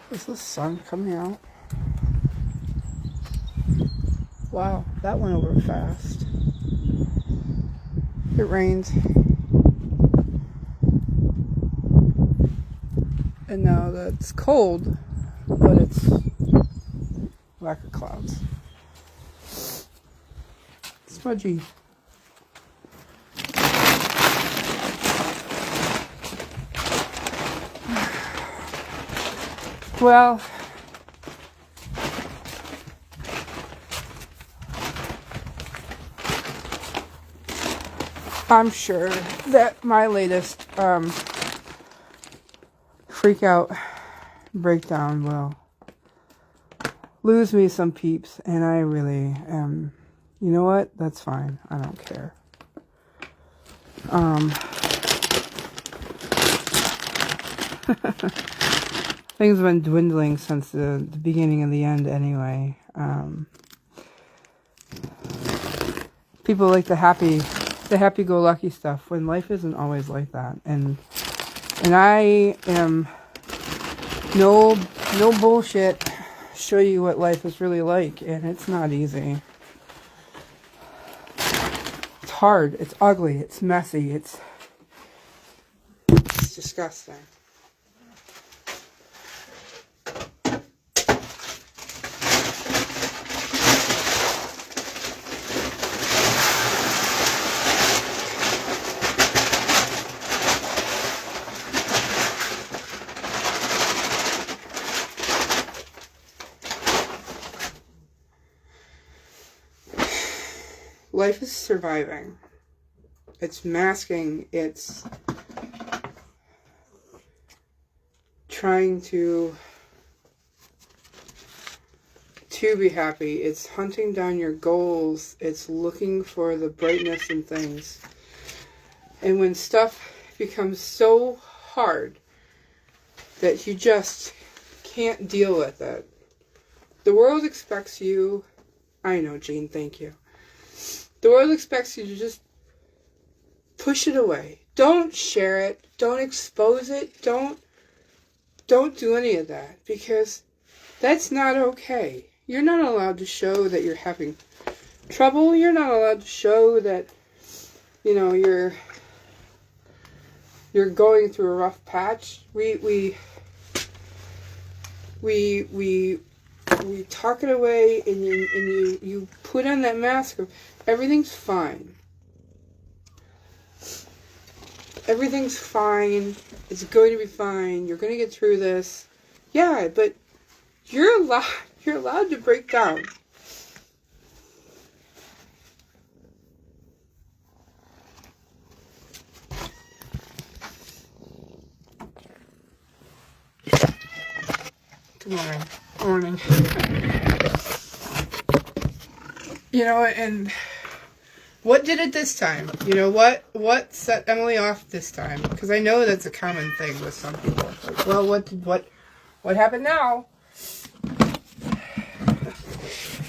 Is the sun coming out? Wow, that went over fast. It rained. And now that's cold, but it's lack of clouds. Smudgy. Well, I'm sure that my latest freak out breakdown will lose me some peeps, and I really am. You know what? That's fine. I don't care. Things have been dwindling since the beginning of the end anyway. People like the happy-go-lucky stuff when life isn't always like that. And I am no bullshit. Show you what life is really like, and it's not easy. It's hard. It's ugly. It's messy. It's disgusting. Life is surviving. It's masking. It's trying to be happy. It's hunting down your goals. It's looking for the brightness in things. And when stuff becomes so hard that you just can't deal with it, the world expects you... I know, Jean, thank you. The world expects you to just push it away. Don't share it. Don't expose it. Don't do any of that, because that's not okay. You're not allowed to show that you're having trouble. You're not allowed to show that, you know, you're going through a rough patch. We talk it away, and you put on that mask of everything's fine. Everything's fine. It's going to be fine. You're going to get through this. Yeah, but you're allowed to break down. Good morning. You know, and what did it this time? You know, what set Emily off this time? Because I know that's a common thing with some people. Like, well, what happened now?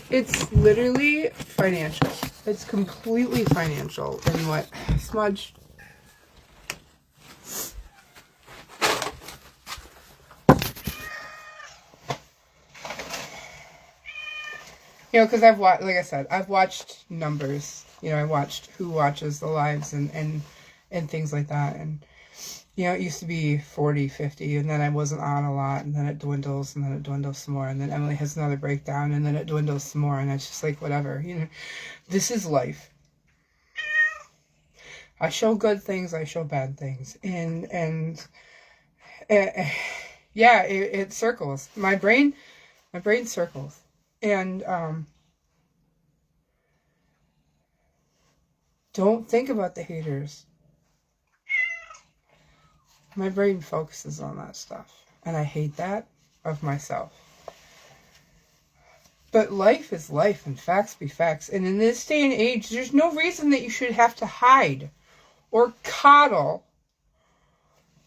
It's literally financial. It's completely financial. And what Smudge... You know, because like I said, I've watched numbers. You know, I watched who watches the lives and things like that. And, you know, it used to be 40, 50, and then I wasn't on a lot, and then it dwindles, and then it dwindles some more, and then Emily has another breakdown, and then it dwindles some more, and it's just like, whatever. You know, this is life. I show good things, I show bad things. And yeah, it circles. My brain circles. And don't think about the haters. My brain focuses on that stuff. And I hate that of myself. But life is life, and facts be facts. And in this day and age, there's no reason that you should have to hide or coddle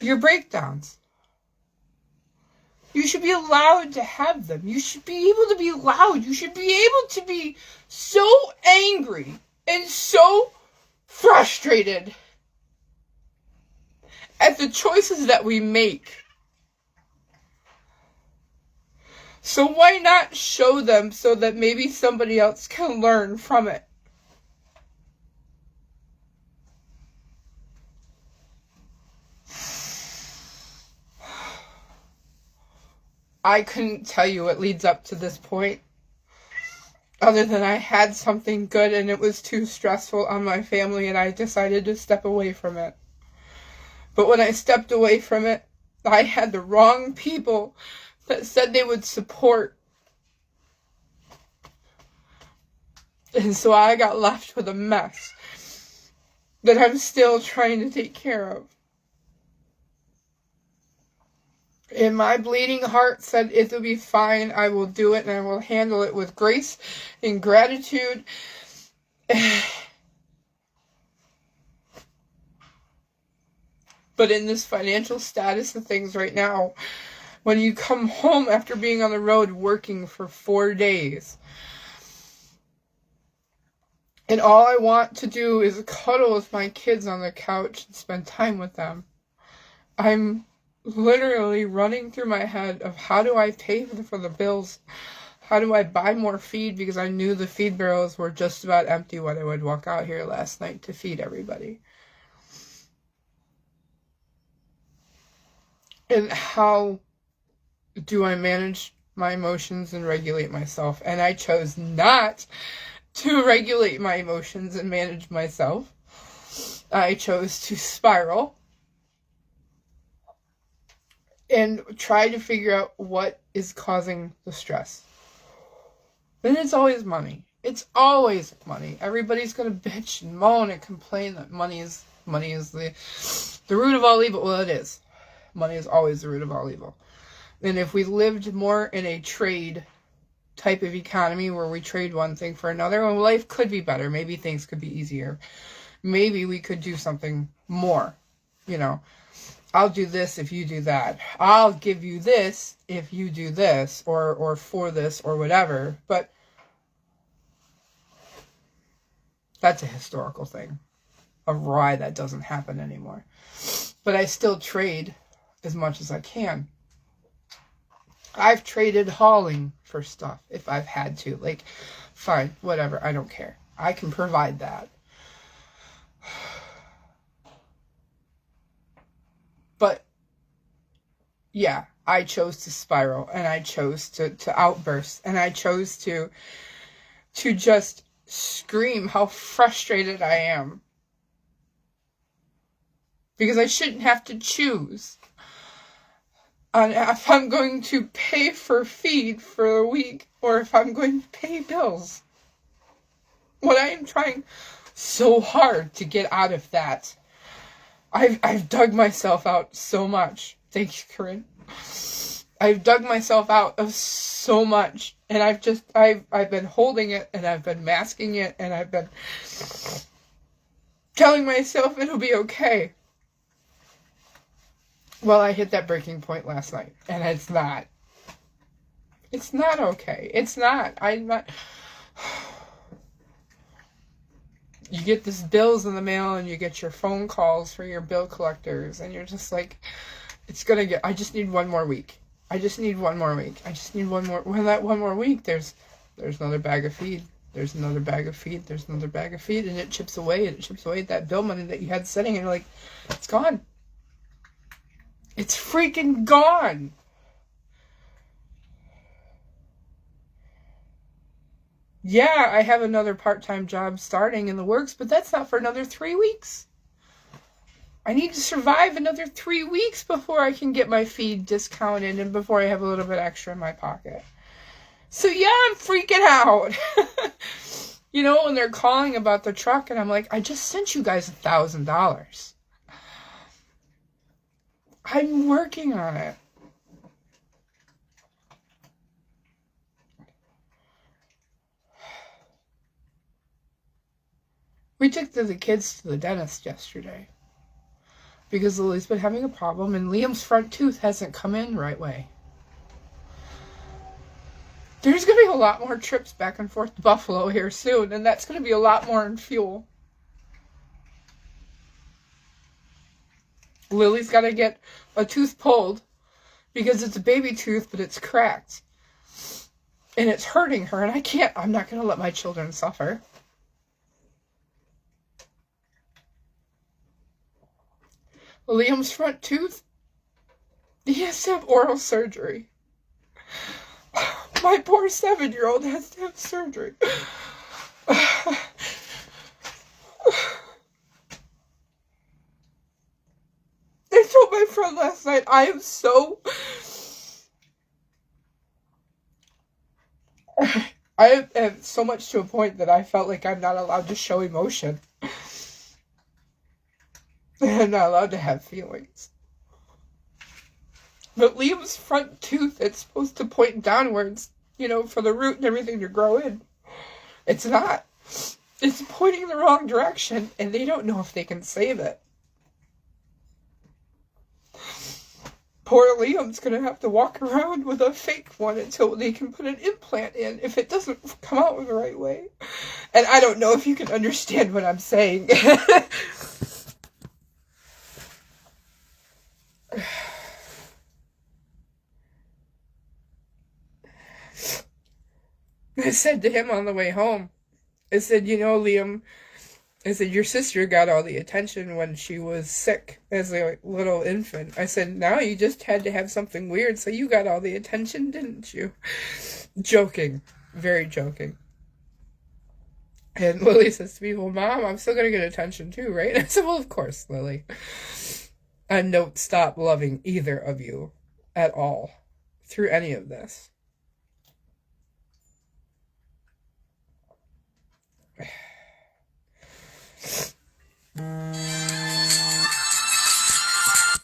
your breakdowns. You should be allowed to have them. You should be able to be loud. You should be able to be so angry and so frustrated at the choices that we make. So why not show them so that maybe somebody else can learn from it? I couldn't tell you what leads up to this point, other than I had something good and it was too stressful on my family and I decided to step away from it. But when I stepped away from it, I had the wrong people that said they would support. And so I got left with a mess that I'm still trying to take care of. And my bleeding heart said it will be fine. I will do it and I will handle it with grace and gratitude. But in this financial status of things right now, when you come home after being on the road working for 4 days, and all I want to do is cuddle with my kids on the couch and spend time with them, I'm literally running through my head of how do I pay for the bills? How do I buy more feed? Because I knew the feed barrels were just about empty when I would walk out here last night to feed everybody. And how do I manage my emotions and regulate myself? And I chose not to regulate my emotions and manage myself. I chose to spiral and try to figure out what is causing the stress. And it's always money. It's always money. Everybody's gonna bitch and moan and complain that money is the root of all evil. Well, it is. Money is always the root of all evil. And if we lived more in a trade type of economy where we trade one thing for another, well, life could be better. Maybe things could be easier. Maybe we could do something more. You know, I'll do this if you do that. I'll give you this if you do this, or for this, or whatever. But that's a historical thing of why that doesn't happen anymore. But I still trade as much as I can. I've traded hauling for stuff if I've had to. Like, fine, whatever, I don't care. I can provide that. But, yeah, I chose to spiral, and I chose to outburst, and I chose to just scream how frustrated I am. Because I shouldn't have to choose on if I'm going to pay for feed for a week or if I'm going to pay bills. When I am trying so hard to get out of that, I've dug myself out so much. Thank you, Corinne. I've dug myself out of so much, and I've been holding it, and I've been masking it, and I've been telling myself it'll be okay. Well, I hit that breaking point last night, and it's not. It's not okay. It's not. I'm not. You get these bills in the mail, and you get your phone calls for your bill collectors, and you're just like, I just need one more week. I just need one more week. I just need one more. Well, that one more week, there's another bag of feed. There's another bag of feed. There's another bag of feed, and it chips away, and it chips away at that bill money that you had sitting, and you're like, it's gone. It's freaking gone. Yeah, I have another part-time job starting in the works, but that's not for another 3 weeks. I need to survive another 3 weeks before I can get my feed discounted and before I have a little bit extra in my pocket. So yeah, I'm freaking out. You know, when they're calling about the truck and I'm like, I just sent you guys $1,000. I'm working on it. We took the kids to the dentist yesterday because Lily's been having a problem and Liam's front tooth hasn't come in the right way. There's going to be a lot more trips back and forth to Buffalo here soon, and that's going to be a lot more in fuel. Lily's got to get a tooth pulled because it's a baby tooth, but it's cracked. And it's hurting her, and I'm not going to let my children suffer. Liam's front tooth, he has to have oral surgery. My poor 7-year-old has to have surgery. I told my friend last night, I am so... I am so much to a point that I felt like I'm not allowed to show emotion. I'm not allowed to have feelings. But Liam's front tooth, it's supposed to point downwards, for the root and everything to grow in. It's not. It's pointing the wrong direction, and they don't know if they can save it. Poor Liam's going to have to walk around with a fake one until they can put an implant in if it doesn't come out the right way. And I don't know if you can understand what I'm saying. I said to him on the way home, I said, Liam, I said, your sister got all the attention when she was sick as a little infant. I said, now you just had to have something weird, so you got all the attention, didn't you? Joking. Very joking. And Lily says to me, well, Mom, I'm still going to get attention too, right? I said, well, of course, Lily. I don't stop loving either of you at all through any of this.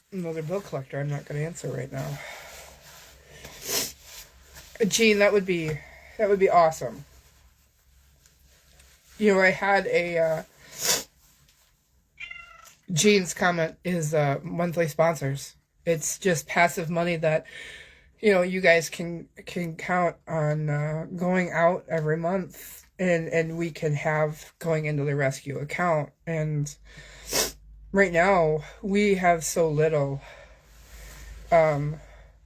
Another bill collector I'm not going to answer right now. Gene, that would be awesome. I had a Gene's comment is monthly sponsors. It's just passive money that you guys can count on going out every month, and we can have going into the rescue account. And right now we have so little.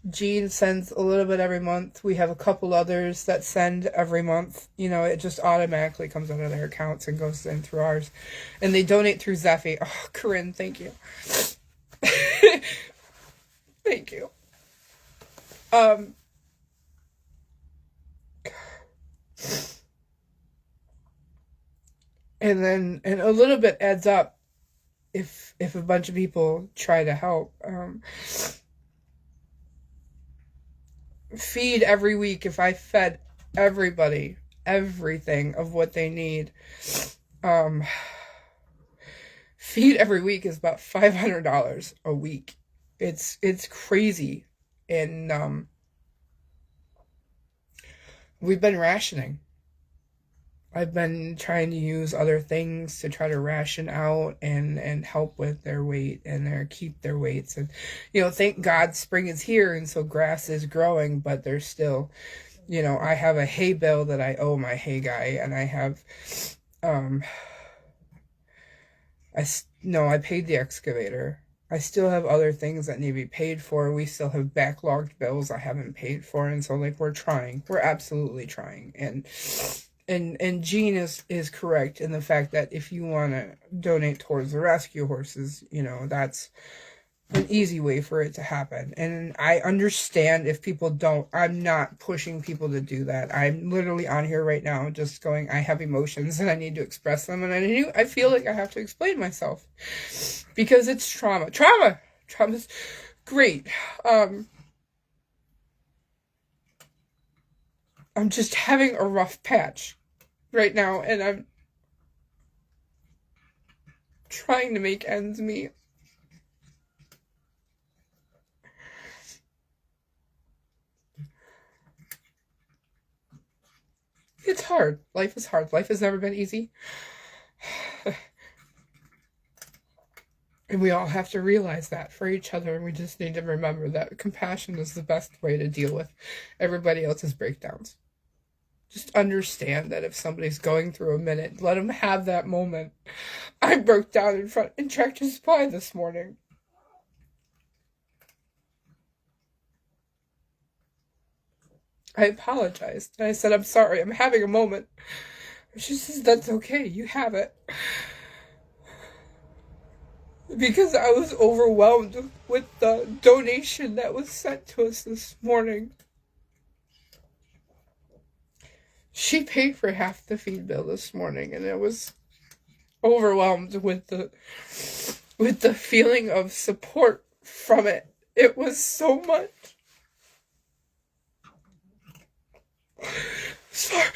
Gene sends a little bit every month. We have a couple others that send every month. It just automatically comes out of their accounts and goes in through ours. And they donate through Zeffy. Oh, Corinne, thank you. Thank you. And a little bit adds up if a bunch of people try to help. Feed every week. If I fed everybody everything of what they need, feed every week is about $500 a week. It's crazy. And we've been rationing. I've been trying to use other things to try to ration out and help with their weight and keep their weights. And, thank God spring is here, and so grass is growing, but there's still, I have a hay bill that I owe my hay guy, and I have, I paid the excavator. I still have other things that need to be paid for. We still have backlogged bills I haven't paid for, and so, we're trying. We're absolutely trying. And Gene is correct in the fact that if you want to donate towards the rescue horses, that's an easy way for it to happen. And I understand if people don't. I'm not pushing people to do that. I'm literally on here right now just going, I have emotions and I need to express them. And I feel like I have to explain myself because it's trauma. Trauma's great. I'm just having a rough patch right now, and I'm trying to make ends meet. It's hard. Life is hard. Life has never been easy. And we all have to realize that for each other, and we just need to remember that compassion is the best way to deal with everybody else's breakdowns. Just understand that if somebody's going through a minute, let them have that moment. I broke down in Tractor Supply this morning. I apologized. And I said, I'm sorry, I'm having a moment. She says, that's okay, you have it. Because I was overwhelmed with the donation that was sent to us this morning. She paid for half the feed bill this morning, and I was overwhelmed with the feeling of support from it. It was so much. Sorry.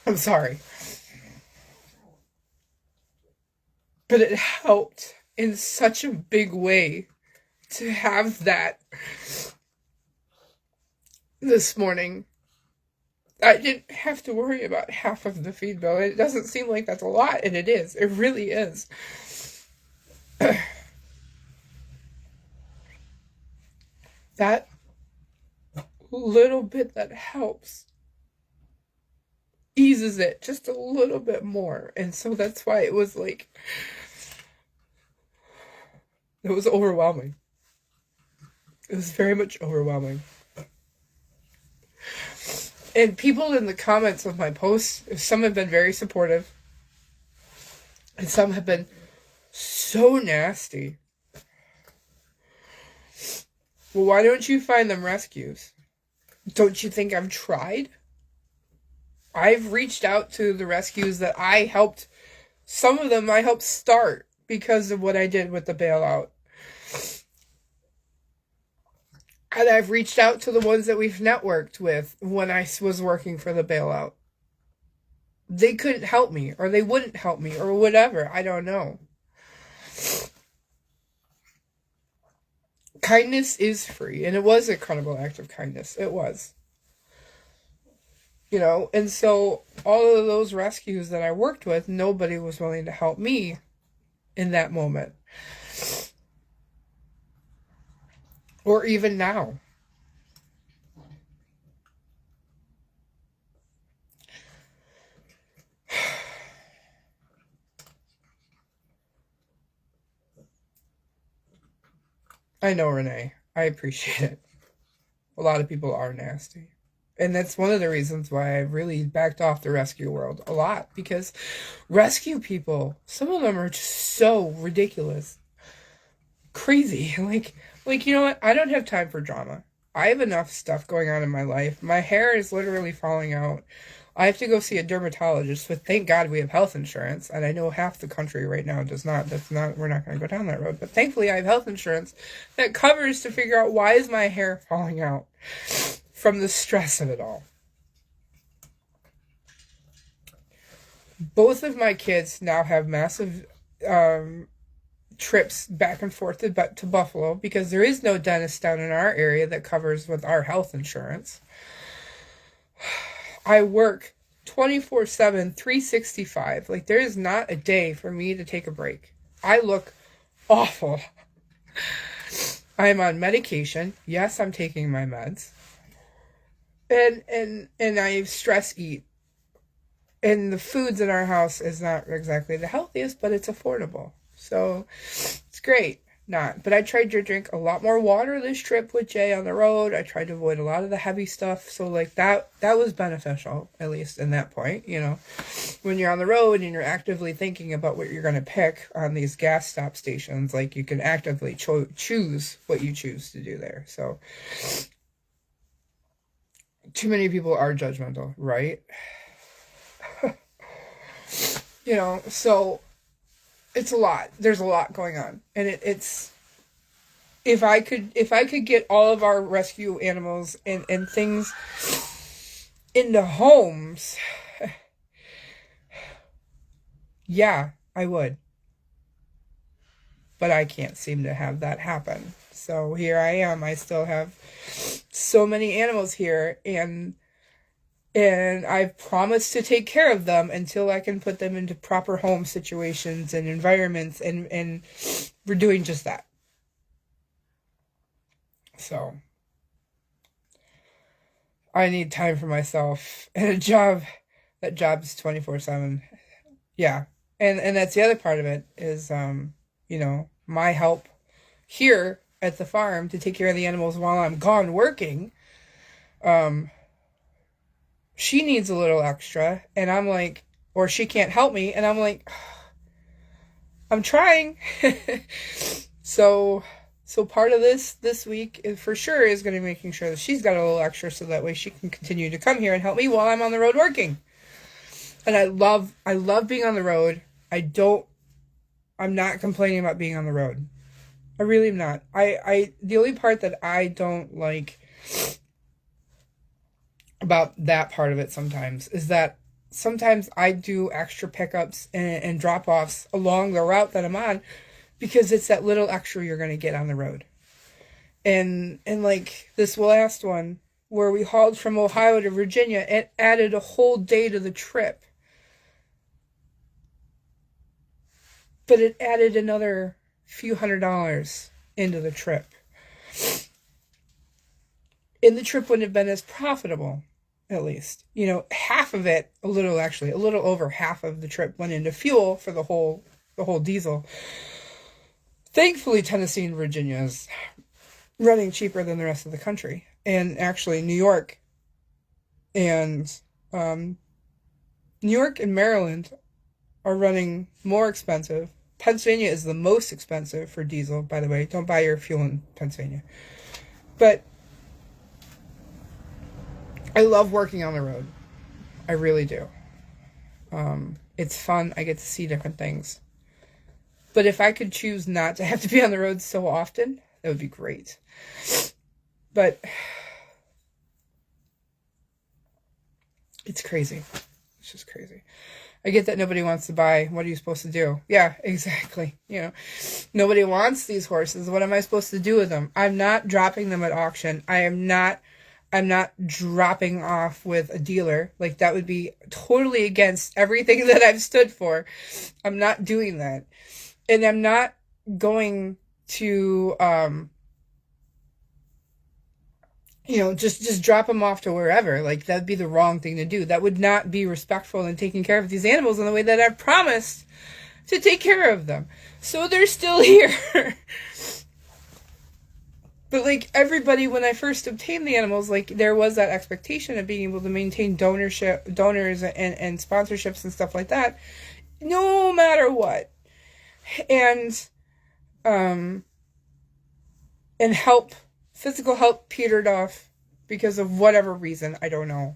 I'm sorry. But it helped in such a big way to have that this morning. I didn't have to worry about half of the feed bill. It doesn't seem like that's a lot, and it is. It really is. That little bit that helps eases it just a little bit more. And so that's why it was like, it was overwhelming. It was very much overwhelming. And people in the comments of my posts, some have been very supportive, and some have been so nasty. Well, why don't you find them rescues? Don't you think I've tried? I've reached out to the rescues that I helped. Some of them I helped start because of what I did with the bailout. And I've reached out to the ones that we've networked with when I was working for the bailout. They couldn't help me, or they wouldn't help me, or whatever. I don't know. Kindness is free, and it was a incredible act of kindness. It was. You know, and so all of those rescues that I worked with, nobody was willing to help me in that moment. Or even now. I know, Renee. I appreciate it. A lot of people are nasty. And that's one of the reasons why I really backed off the rescue world a lot. Because rescue people, some of them are just so ridiculous. Crazy. Like, you know what? I don't have time for drama. I have enough stuff going on in my life. My hair is literally falling out. I have to go see a dermatologist, but thank God we have health insurance. And I know half the country right now does not. We're not going to go down that road. But thankfully I have health insurance that covers to figure out why is my hair falling out from the stress of it all. Both of my kids now have massive trips back and forth to Buffalo because there is no dentist down in our area that covers with our health insurance. I work 24/7, 365. Like, there is not a day for me to take a break. I look awful. I'm on medication. Yes, I'm taking my meds. And I stress eat. And the foods in our house is not exactly the healthiest, but it's affordable. So it's great. But I tried to drink a lot more water this trip with Jay on the road. I tried to avoid a lot of the heavy stuff. So like that was beneficial, at least in that point, you know, when you're on the road and you're actively thinking about what you're going to pick on these gas stop stations, like you can actively choose what you choose to do there. So too many people are judgmental, right? You know, so it's a lot. There's a lot going on. And it's if I could get all of our rescue animals and things into homes, yeah, I would. But I can't seem to have that happen. So here I am. I still have so many animals here, and I've promised to take care of them until I can put them into proper home situations and environments, and we're doing just that. So I need time for myself and a job. That job's 24/7. Yeah. And that's the other part of it is, you know, my help here at the farm to take care of the animals while I'm gone working, she needs a little extra, and I'm like, or she can't help me, and I'm like, I'm trying. So part of this week is, for sure, is going to be making sure that she's got a little extra, so that way she can continue to come here and help me while I'm on the road working. And I love being on the road. I'm not complaining about being on the road. I really am not. The only part that I don't like about that part of it sometimes is that sometimes I do extra pickups and drop-offs along the route that I'm on, because it's that little extra you're going to get on the road. And like this last one where we hauled from Ohio to Virginia, it added a whole day to the trip. But it added another few $100s into the trip. And the trip wouldn't have been as profitable, at least. Half of it, a little over half of the trip went into fuel for the whole diesel. Thankfully, Tennessee and Virginia is running cheaper than the rest of the country. And actually, New York and Maryland are running more expensive. Pennsylvania is the most expensive for diesel, by the way. Don't buy your fuel in Pennsylvania. But I love working on the road. I really do. It's fun. I get to see different things. But if I could choose not to have to be on the road so often, that would be great. But it's crazy. It's just crazy. I get that nobody wants to buy. What are you supposed to do? Yeah, exactly. Nobody wants these horses. What am I supposed to do with them? I'm not dropping them at auction. I'm not dropping off with a dealer. Like, that would be totally against everything that I've stood for. I'm not doing that. And I'm not going to, just drop them off to wherever. Like, that'd be the wrong thing to do. That would not be respectful in taking care of these animals in the way that I've promised to take care of them. So they're still here. But, like, everybody, when I first obtained the animals, like, there was that expectation of being able to maintain donors and sponsorships and stuff like that, no matter what. And physical help petered off because of whatever reason, I don't know.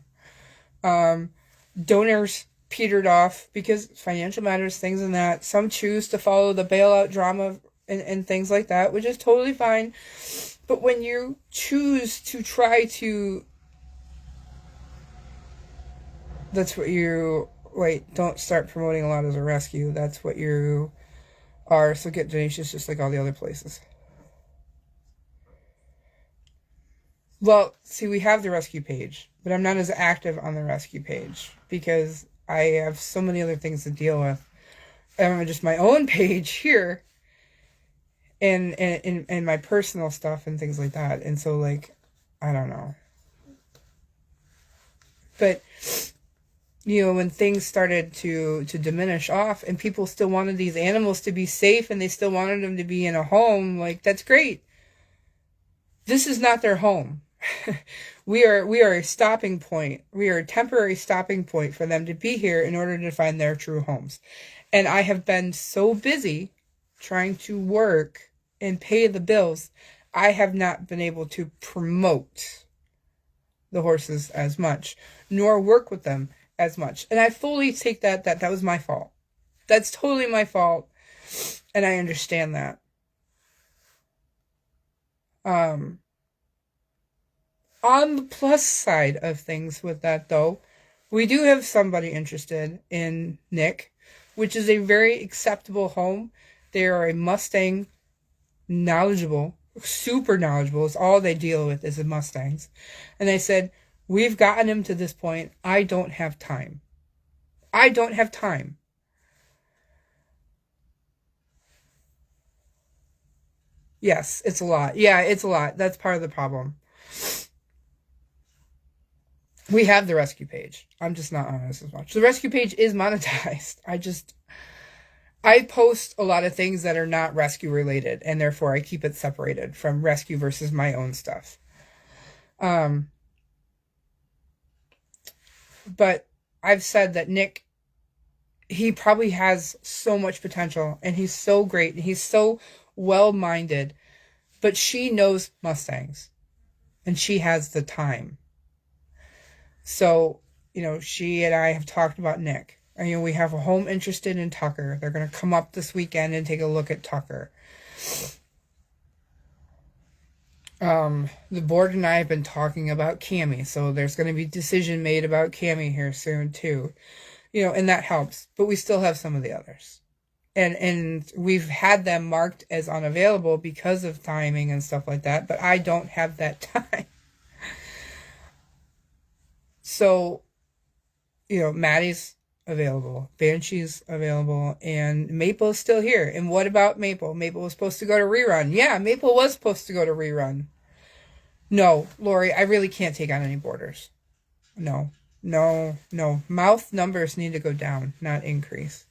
Donors petered off because financial matters, things and that. Some choose to follow the bailout drama and things like that, which is totally fine. But when you choose to try to... don't start promoting a lot as a rescue. That's what you are. So get donations just like all the other places. Well, see, we have the rescue page, but I'm not as active on the rescue page because I have so many other things to deal with. And just my own page here and my personal stuff and things like that. And so, like, I don't know. But, when things started to diminish off and people still wanted these animals to be safe and they still wanted them to be in a home, like, that's great. This is not their home. We are a stopping point. We are a temporary stopping point for them to be here in order to find their true homes. And I have been so busy trying to work and pay the bills, I have not been able to promote the horses as much, nor work with them as much. And I fully take that was my fault. That's totally my fault. And I understand that. On the plus side of things with that, though, we do have somebody interested in Nick, which is a very acceptable home. They are a Mustang knowledgeable, super knowledgeable. It's all they deal with is the Mustangs. And they said, we've gotten him to this point. I don't have time. I don't have time. Yes, it's a lot. Yeah, it's a lot. That's part of the problem. We have the rescue page. I'm just not on this as much. The rescue page is monetized. I post a lot of things that are not rescue related, and therefore I keep it separated from rescue versus my own stuff. But I've said that Nick, he probably has so much potential, and he's so great, and he's so well-minded, but she knows Mustangs, and she has the time. So, she and I have talked about Nick. And, we have a home interested in Tucker. They're going to come up this weekend and take a look at Tucker. The board and I have been talking about Cammie, so there's going to be a decision made about Cammie here soon too. And that helps. But we still have some of the others. And we've had them marked as unavailable because of timing and stuff like that, but I don't have that time. So, Maddie's available, Banshee's available, and Maple's still here. And what about Maple? Maple was supposed to go to rerun. Yeah, Maple was supposed to go to rerun. No, Lori, I really can't take on any boarders. No. Mouth numbers need to go down, not increase.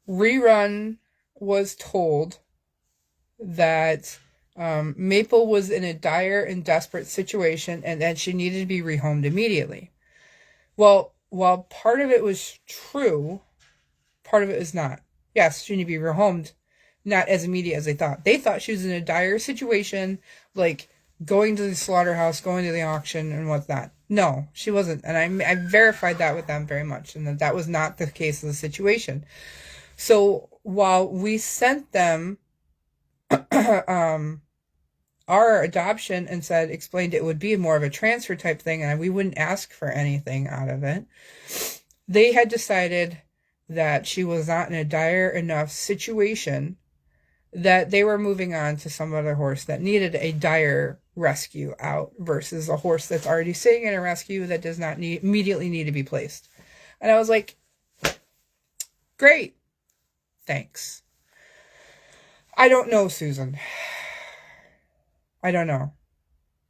Rerun was told that Maple was in a dire and desperate situation and that she needed to be rehomed immediately. Well, while part of it was true, part of it is not. Yes, she needed to be rehomed, not as immediate as they thought. They thought she was in a dire situation, like going to the slaughterhouse, going to the auction, and whatnot. No, she wasn't. And I verified that with them very much, and that was not the case of the situation. So while we sent them our adoption and explained it would be more of a transfer type thing and we wouldn't ask for anything out of it, they had decided that she was not in a dire enough situation that they were moving on to some other horse that needed a dire rescue out versus a horse that's already sitting in a rescue that does not immediately need to be placed. And I was like, great. Thanks. I don't know, Susan. I don't know.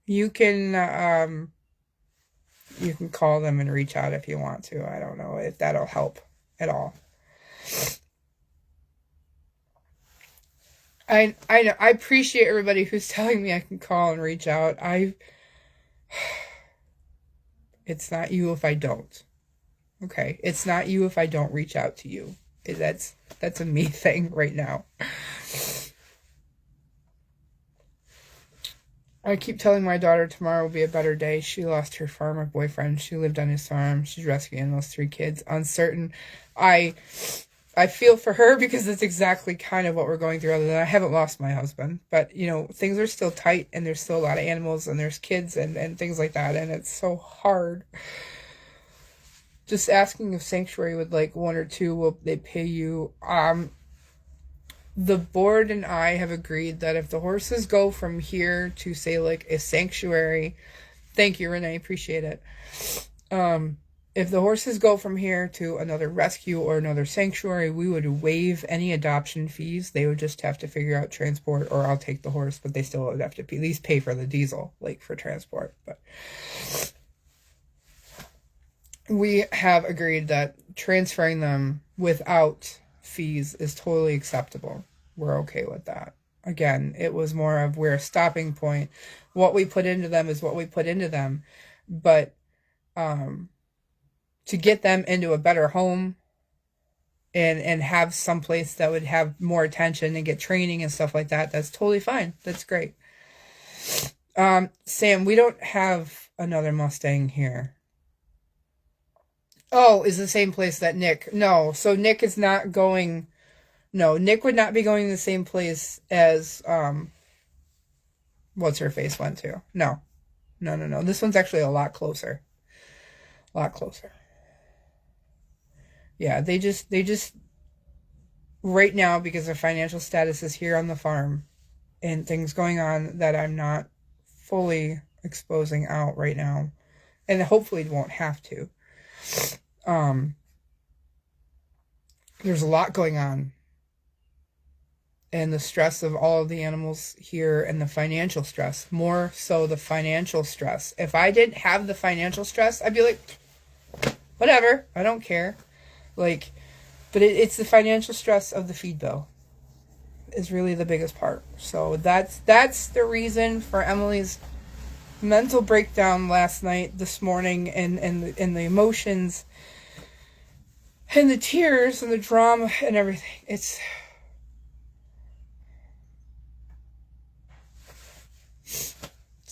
You can call them and reach out if you want to. I don't know if that'll help at all. I appreciate everybody who's telling me I can call and reach out. It's not you if I don't. Okay, it's not you if I don't reach out to you. That's a me thing right now. I keep telling my daughter tomorrow will be a better day. She lost her farmer boyfriend. She lived on his farm. She's rescuing those 3 kids. Uncertain. I feel for her because it's exactly kind of what we're going through, other than I haven't lost my husband. But, things are still tight and there's still a lot of animals and there's kids and things like that. And it's so hard. Just asking if Sanctuary would like 1 or 2, will they pay you? The board and I have agreed that if the horses go from here to, say, like a Sanctuary, thank you, Renee, appreciate it. If the horses go from here to another rescue or another Sanctuary, we would waive any adoption fees. They would just have to figure out transport, or I'll take the horse, but they still would have to at least pay for the diesel, like for transport. But we have agreed that transferring them without fees is totally acceptable. We're okay with that. Again, it was more of we're a stopping point. What we put into them is what we put into them. But to get them into a better home and have some place that would have more attention and get training and stuff like that, that's totally fine. That's great. Sam, we don't have another Mustang here. Oh, is the same place that Nick. No, so Nick is not going. No, Nick would not be going to the same place as what's her face went to. No. This one's actually a lot closer. Yeah, they just right now, because their financial status is here on the farm and things going on that I'm not fully exposing out right now, and hopefully won't have to. There's a lot going on, and the stress of all of the animals here and the financial stress. More so the financial stress. If I didn't have the financial stress, I'd be like, whatever, I don't care. Like, but it's the financial stress of the feed bill is really the biggest part. So that's the reason for Emily's mental breakdown last night, this morning, and the emotions and the tears and the drama and everything. It's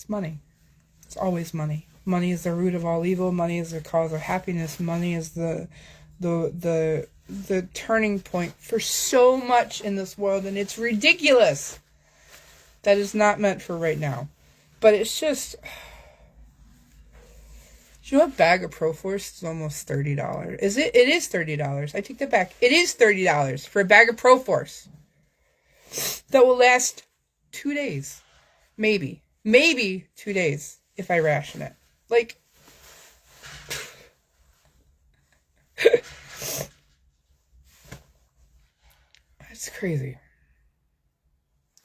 money. It's always money. Money is the root of all evil. Money is the cause of happiness. Money is the turning point for so much in this world, and it's ridiculous. That is not meant for right now. But it's just, do you know a bag of Pro-Force is almost $30? Is it? It is $30. I take that back. It is $30 for a bag of Pro-Force that will last 2 days. Maybe 2 days if I ration it. Like, it's crazy.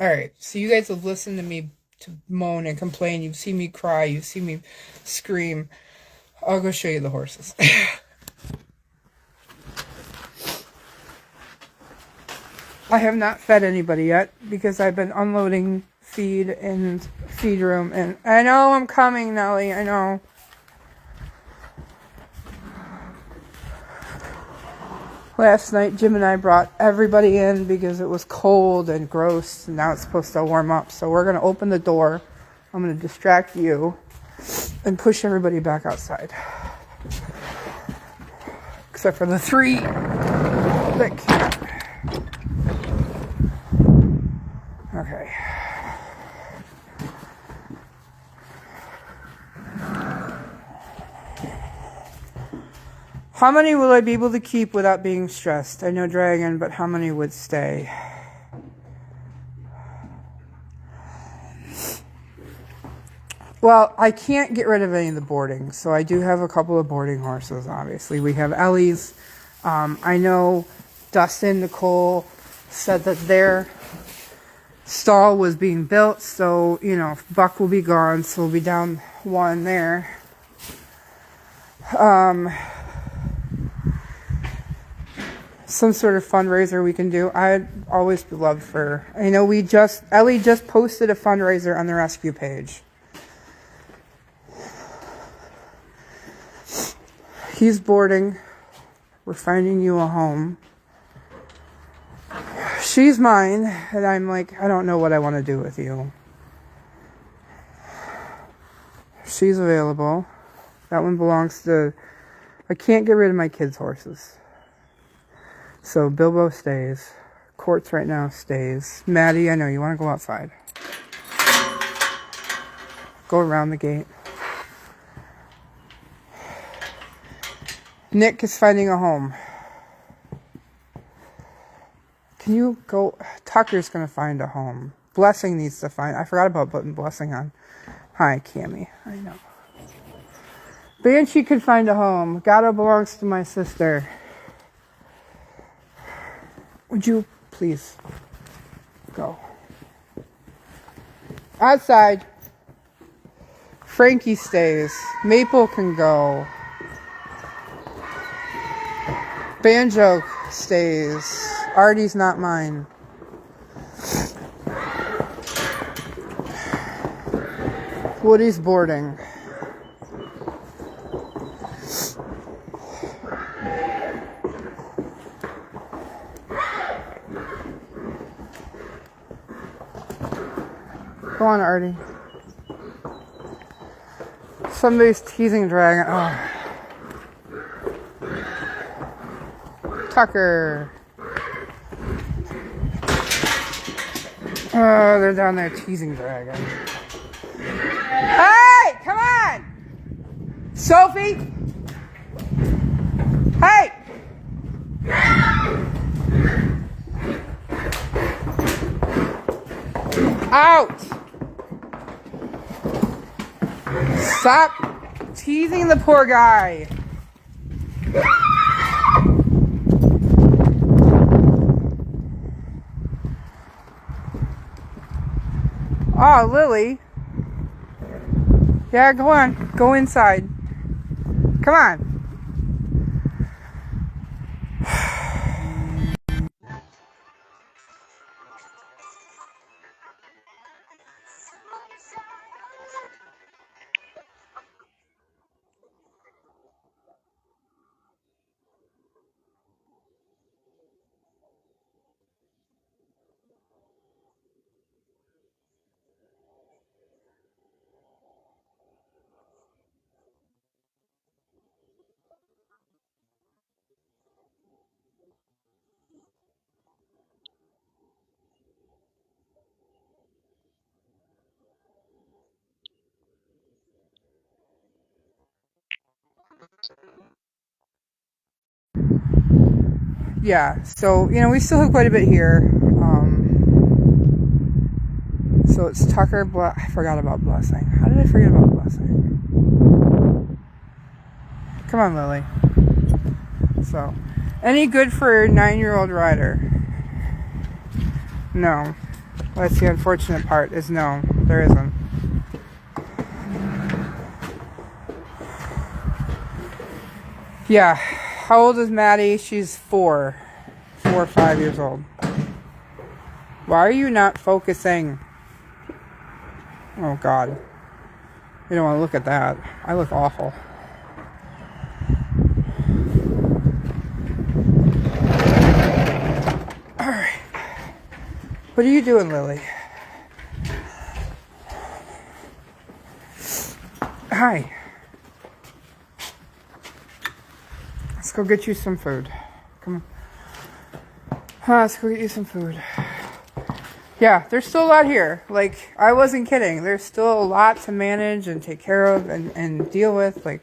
Alright, so you guys have listened to me to moan and complain. You've seen me cry. You've seen me scream. I'll go show you the horses. I have not fed anybody yet because I've been unloading feed and feed room. And I know I'm coming, Nelly. I know. Last night, Jim and I brought everybody in because it was cold and gross, and now it's supposed to warm up. So we're going to open the door. I'm going to distract you and push everybody back outside. Except for the 3 that can't. Okay. How many will I be able to keep without being stressed? I know Dragon, but how many would stay? Well, I can't get rid of any of the boarding, so I do have a couple of boarding horses, obviously. We have Ellie's. I know Dustin, Nicole said that their stall was being built, so, you know, Buck will be gone, so we'll be down 1 there. Some sort of fundraiser we can do. I'd always be loved for, I know Ellie just posted a fundraiser on the rescue page. He's boarding. We're finding you a home. She's mine, and I'm like, I don't know what I want to do with you. She's available. That one belongs to, I can't get rid of my kids' horses. So Bilbo stays. Quartz right now stays. Maddie, I know you want to go outside. Go around the gate. Nick is finding a home. Can you go? Tucker's going to find a home. Blessing needs to find. I forgot about putting Blessing on. Hi, Cammie. I know. Banshee could find a home. Gato belongs to my sister. Would you please go? Outside. Frankie stays. Maple can go. Banjo stays. Artie's not mine. Woody's boarding. Go on, Artie. Somebody's teasing Dragon. Oh. Tucker. Oh, they're down there teasing Dragon. Hey, come on! Sophie! Hey! Out! Stop teasing the poor guy. Oh, Lily. Yeah, go on. Go inside. Come on. Yeah, so, you know, we still have quite a bit here. So it's Tucker, I forgot about Blessing. How did I forget about Blessing? Come on, Lily. So, any good for a 9-year-old rider? No. That's the unfortunate part, is no, there isn't. Yeah. How old is Maddie? She's 4 or 5 years old. Why are you not focusing? Oh, God. You don't want to look at that. I look awful. Alright. What are you doing, Lily? Hi. Let's go get you some food. Come on. Let's go get you some food. Yeah, there's still a lot here. Like, I wasn't kidding. There's still a lot to manage and take care of and deal with. Like,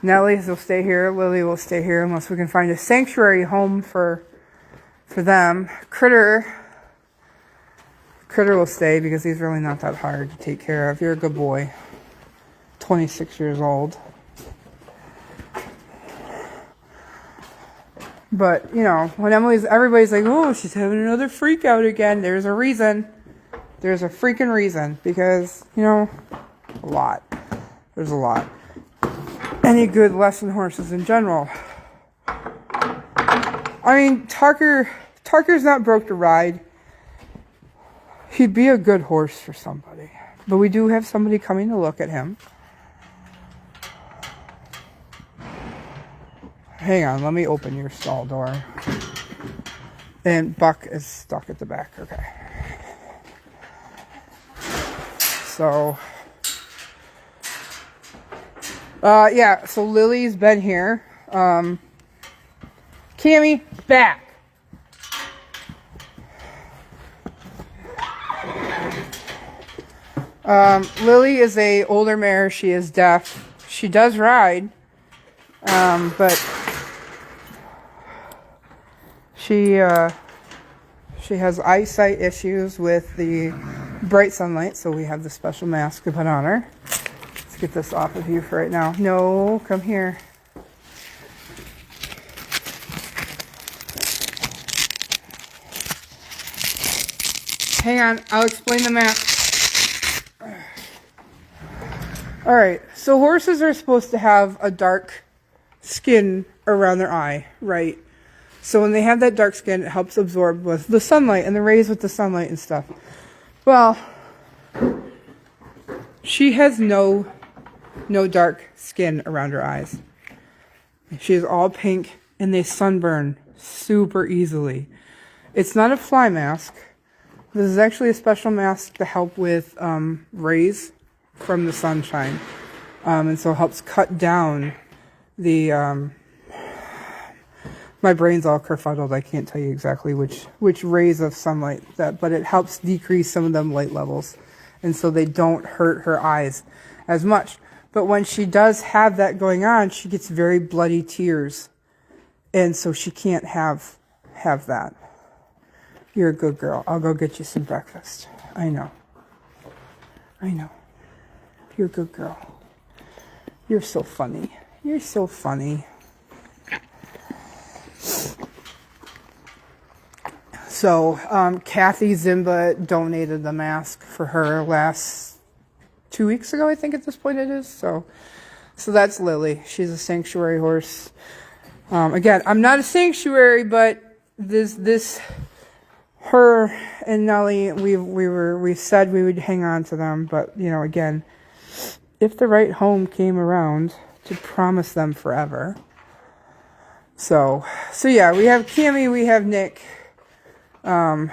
Nellie will stay here. Lily will stay here unless we can find a sanctuary home for them. Critter will stay because he's really not that hard to take care of. You're a good boy. 26 years old. But, you know, when everybody's like, oh, she's having another freak out again. There's a reason. There's a freaking reason. Because, you know, a lot. There's a lot. Any good lesson horses in general. I mean, Tucker's not broke to ride. He'd be a good horse for somebody. But we do have somebody coming to look at him. Hang on, let me open your stall door. And Buck is stuck at the back. Okay. So, yeah, so Lily's been here. Cammy, back. Lily is a older mare. She is deaf. She does ride. But she has eyesight issues with the bright sunlight, so we have the special mask to put on her. Let's get this off of you for right now. No, come here. Hang on, I'll explain the mask. Alright, so horses are supposed to have a dark skin around their eye, right? So when they have that dark skin, it helps absorb with the sunlight and the rays with the sunlight and stuff. Well, she has no dark skin around her eyes. She is all pink and they sunburn super easily. It's not a fly mask. This is actually a special mask to help with rays from the sunshine. And so it helps cut down the my brain's all kerfuddled. I can't tell you exactly which rays of sunlight but it helps decrease some of them light levels, and so they don't hurt her eyes as much. But when she does have that going on, she gets very bloody tears, and so she can't have that. You're a good girl. I'll go get you some breakfast. I know. You're a good girl. You're so funny. You're so funny. So, Kathy Zimba donated the mask for her last 2 weeks ago, I think at this point it is. So that's Lily. She's a sanctuary horse. Again, I'm not a sanctuary, but her and Nellie, we said we would hang on to them, but again, if the right home came around, to promise them forever. So yeah, we have Cammy, we have Nick. I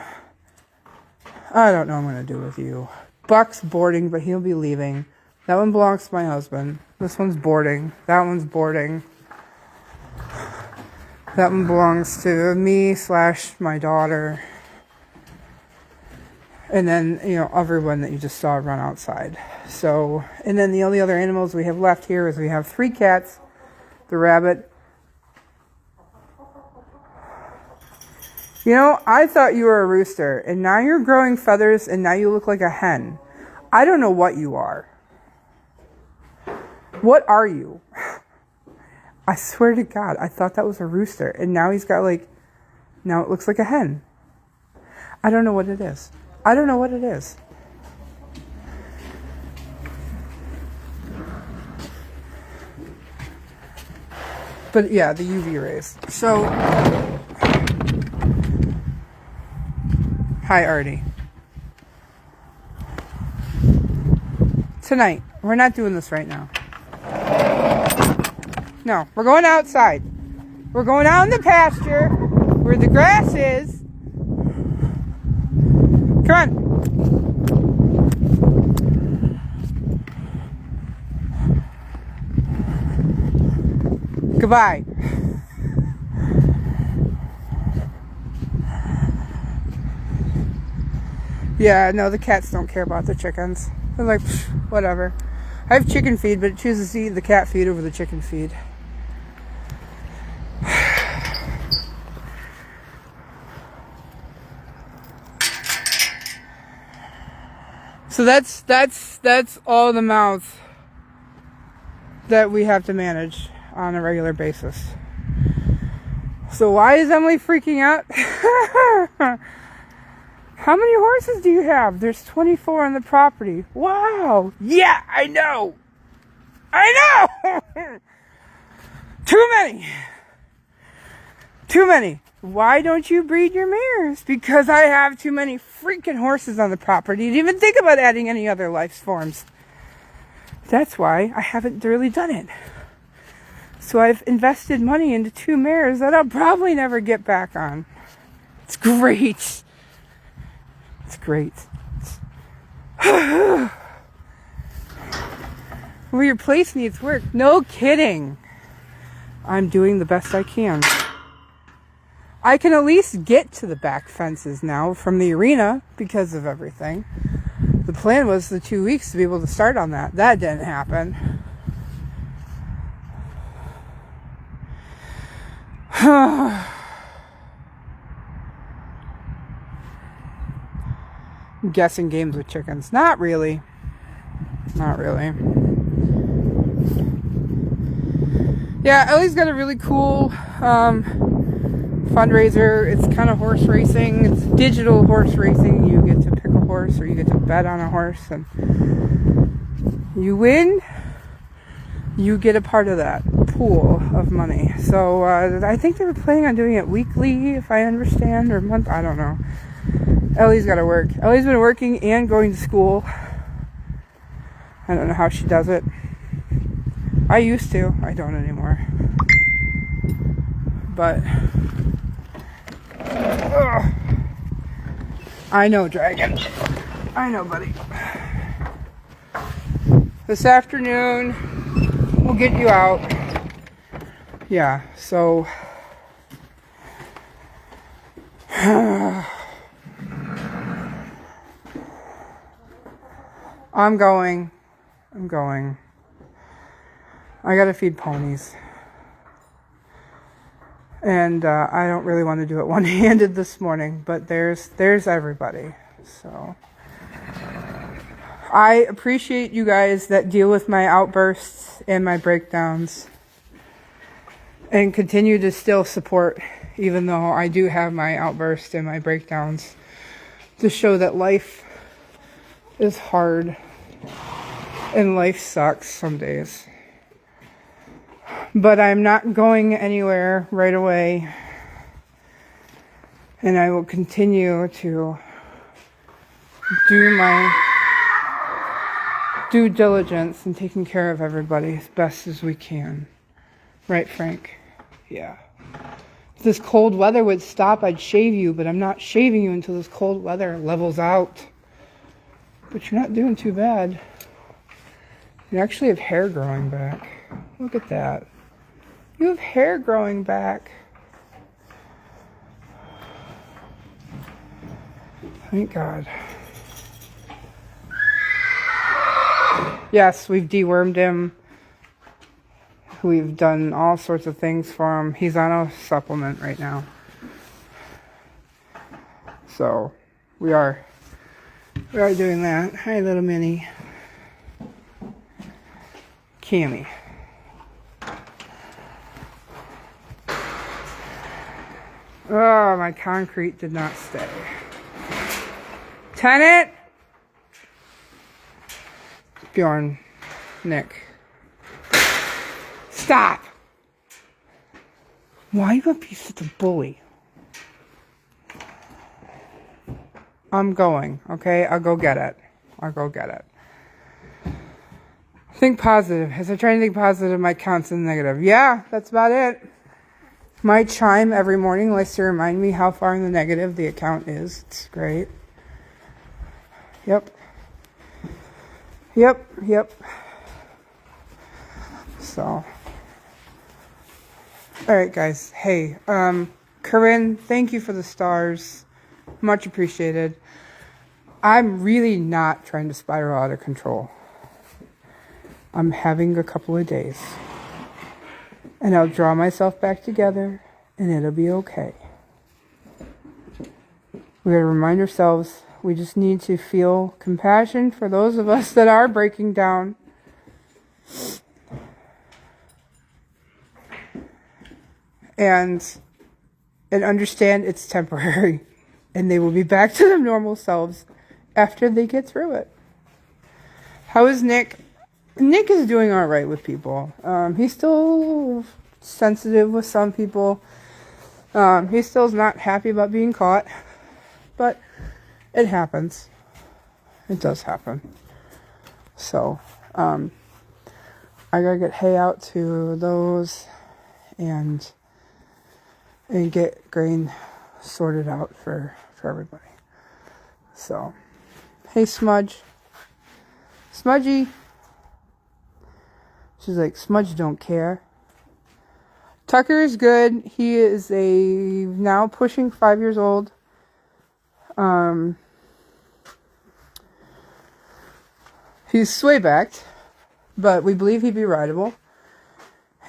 don't know what I'm gonna do with you. Buck's boarding, but he'll be leaving. That one belongs to my husband. This one's boarding. That one's boarding. That one belongs to me / my daughter. And then, everyone that you just saw run outside. So, and then the only other animals we have left here is we have 3 cats, the rabbit. I thought you were a rooster, and now you're growing feathers, and now you look like a hen. I don't know what you are. What are you? I swear to God, I thought that was a rooster, and now he's got now it looks like a hen. I don't know what it is. But yeah, the UV rays. So, hi Artie. Tonight, we're not doing this right now. No, we're going outside. We're going out in the pasture where the grass is. Come on. Goodbye. Yeah, no, the cats don't care about the chickens. They're like, whatever. I have chicken feed, but it chooses to eat the cat feed over the chicken feed. So that's all the mouths that we have to manage on a regular basis. So why is Emily freaking out? How many horses do you have? There's 24 on the property. Wow. Yeah, I know. Too many. Why don't you breed your mares? Because I have too many freaking horses on the property to even think about adding any other life forms. That's why I haven't really done it. So I've invested money into 2 mares that I'll probably never get back on. It's great. Well, your place needs work. No kidding. I'm doing the best I can. I can at least get to the back fences now from the arena because of everything. The plan was the 2 weeks to be able to start on that. That didn't happen. Guessing games with chickens. Not really. Yeah, Ellie's got a really cool fundraiser. It's kind of horse racing. It's digital horse racing. You get to pick a horse or you get to bet on a horse, and you win, you get a part of that pool of money. So I think they were planning on doing it weekly, if I understand, or month. I don't know. Ellie's got to work. Ellie's been working and going to school. I don't know how she does it. I used to. I don't anymore. But I know, Dragon. I know, buddy. This afternoon, we'll get you out. Yeah, so I'm going. I gotta feed ponies. And I don't really want to do it one-handed this morning, but there's everybody. So I appreciate you guys that deal with my outbursts and my breakdowns and continue to still support even though I do have my outbursts and my breakdowns, to show that life is hard and life sucks some days. But I'm not going anywhere right away, and I will continue to do my due diligence in taking care of everybody as best as we can. Right, Frank? Yeah. If this cold weather would stop, I'd shave you, but I'm not shaving you until this cold weather levels out. But you're not doing too bad. You actually have hair growing back. Look at that. You have hair growing back. Thank God. Yes, we've dewormed him. We've done all sorts of things for him. He's on a supplement right now. So, we are doing that. Hi, little Minnie. Cammy. Oh, my concrete did not stay. Tenant! Bjorn. Nick. Stop! Why are you gonna be such a bully? I'm going, okay? I'll go get it. Think positive. As I try to think positive, my count's in negative. Yeah, that's about it. My chime every morning likes to remind me how far in the negative the account is. It's great. Yep. So. Alright, guys. Hey, Corinne, thank you for the stars. Much appreciated. I'm really not trying to spiral out of control. I'm having a couple of days. And I'll draw myself back together, and it'll be okay. We gotta remind ourselves, we just need to feel compassion for those of us that are breaking down. And understand it's temporary. And they will be back to their normal selves after they get through it. How is Nick? Nick is doing all right with people. He's still sensitive with some people. He still's not happy about being caught. But it happens. It does happen. So, I gotta get hay out to those and get grain sorted out for everybody. So, hey Smudge. Smudgy. She's like, Smudge don't care. Tucker is good. He is now pushing 5 years old. He's sway-backed, but we believe he'd be rideable.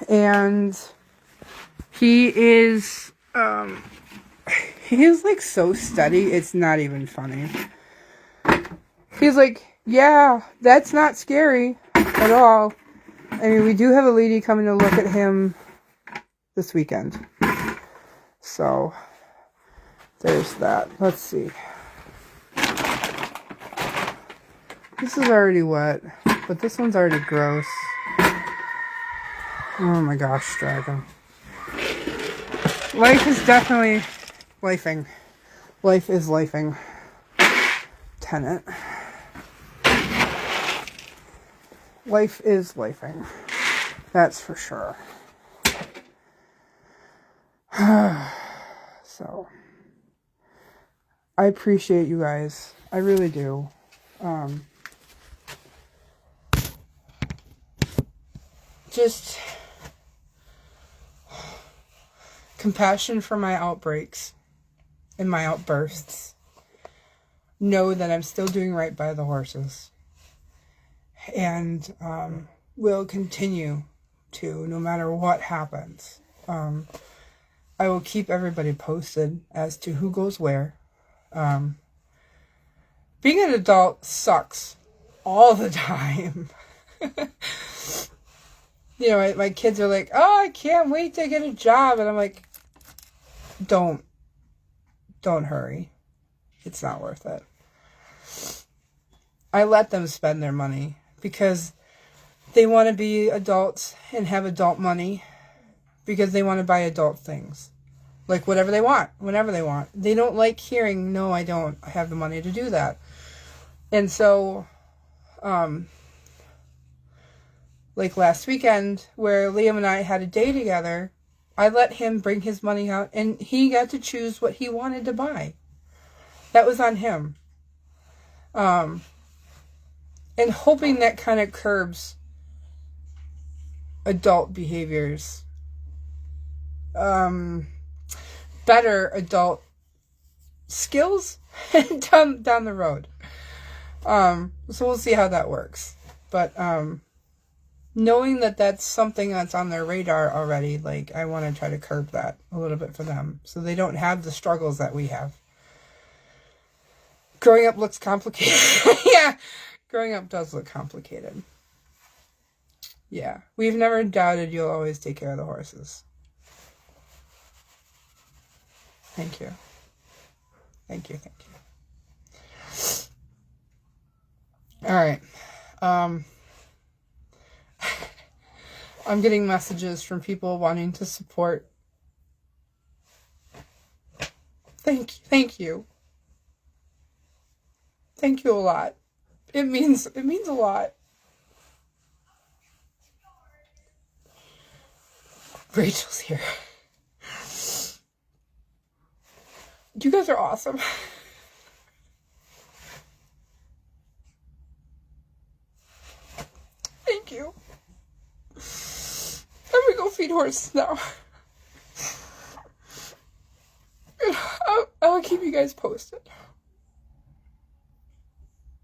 And he is like so steady, it's not even funny. He's like, yeah, that's not scary at all. I mean, we do have a lady coming to look at him this weekend. So, there's that. Let's see. This is already wet, but this one's already gross. Oh my gosh, Dragon. Life is definitely lifing. Life is lifing. Tenant. Life is lifing. That's for sure. So, I appreciate you guys. I really do. Just compassion for my outbreaks and my outbursts. Know that I'm still doing right by the horses. And will continue to, no matter what happens. I will keep everybody posted as to who goes where. Being an adult sucks all the time. You know, my kids are like, oh, I can't wait to get a job. And I'm like, don't hurry. It's not worth it. I let them spend their money because they want to be adults and have adult money because they want to buy adult things. Like whatever they want, whenever they want. They don't like hearing, no, I don't have the money to do that. And so, like last weekend where Liam and I had a day together, I let him bring his money out and he got to choose what he wanted to buy. That was on him. And hoping that kind of curbs adult behaviors. Better adult skills down the road. So we'll see how that works. But knowing that that's something that's on their radar already, like I want to try to curb that a little bit for them so they don't have the struggles that we have. Growing up looks complicated. Yeah, growing up does look complicated. Yeah, we've never doubted you'll always take care of the horses. Thank you. Thank you. All right. I'm getting messages from people wanting to support. Thank you. Thank you a lot. It means a lot. Rachel's here. You guys are awesome. Thank you. I'm gonna go feed horses now. I'll keep you guys posted.